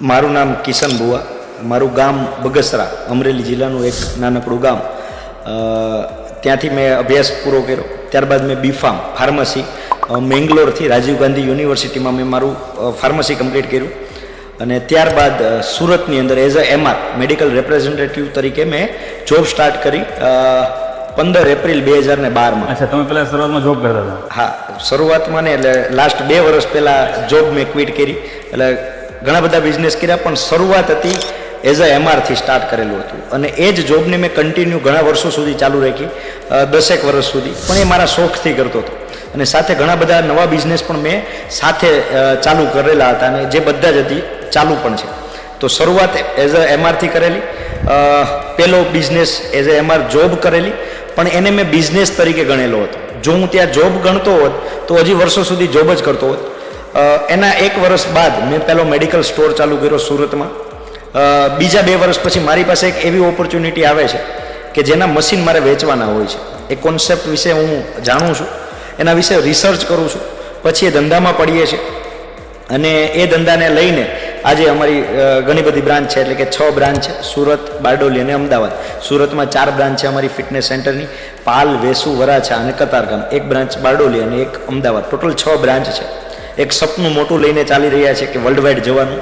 મારું નામ કિશન બુઆ, મારું ગામ બગસરા, અમરેલી જિલ્લાનું એક નાનકડું ગામ. ત્યાંથી મેં અભ્યાસ પૂરો કર્યો. ત્યારબાદ મેં બીફાર્મ ફાર્મસી મેંગ્લોરથી રાજીવ ગાંધી યુનિવર્સિટીમાં મેં મારું ફાર્મસી કમ્પ્લીટ કર્યું. અને ત્યારબાદ સુરતની અંદર as a MR medical representative તરીકે મેં જોબ સ્ટાર્ટ કરી 15 એપ્રિલ 2012માં. અચ્છા, તમે પહેલા શરૂઆતમાં જોબ કરતા હતા? હા, શરૂઆતમાં ને એટલે લાસ્ટ 2 વર્ષ પહેલાં જોબ મેં ક્વિટ કરી. એટલે ઘણા બધા બિઝનેસ કર્યા, પણ શરૂઆત હતી એઝ અ MR થી સ્ટાર્ટ કરેલું હતું. અને એ જ જોબને મેં કન્ટિન્યુ ઘણા વર્ષો સુધી ચાલુ રાખી, 10 વર્ષ સુધી. પણ એ મારા શોખથી કરતો હતો. અને સાથે ઘણા બધા નવા બિઝનેસ પણ મેં સાથે ચાલુ કરેલા હતા, અને જે બધા જ હતી ચાલુ પણ છે. તો શરૂઆત એઝ અ MR થી કરેલી. પહેલો business as a MR job કરેલી, પણ એને મેં બિઝનેસ તરીકે ગણેલો હતો. જો હું ત્યાં જોબ ગણતો હોત તો હજી વર્ષો સુધી જોબ જ કરતો હોત. એના 1 વર્ષ બાદ મેં પહેલો મેડિકલ સ્ટોર ચાલુ કર્યો સુરતમાં. બીજા 2 વર્ષ પછી મારી પાસે એક એવી ઓપોર્ચ્યુનિટી આવે છે કે જેના મશીન મારે વેચવાના હોય છે. એ કોન્સેપ્ટ વિશે હું જાણું છું, એના વિશે રિસર્ચ કરું છું, પછી એ ધંધામાં પડીએ છીએ. અને એ ધંધાને લઈને આજે અમારી ઘણી બધી બ્રાન્ચ છે, એટલે કે 6 બ્રાન્ચ છે: સુરત, બારડોલી અને અમદાવાદ. સુરતમાં 4 બ્રાન્ચ છે અમારી ફિટનેસ સેન્ટરની: પાલ, વેસુ, વરાછા અને કતારગામ. 1 બ્રાન્ચ બારડોલી અને 1 અમદાવાદ. ટોટલ 6 બ્રાન્ચ છે. એક સપનું મોટું લઈને ચાલી રહ્યા છે કે વર્લ્ડ વાઇડ જવાનું.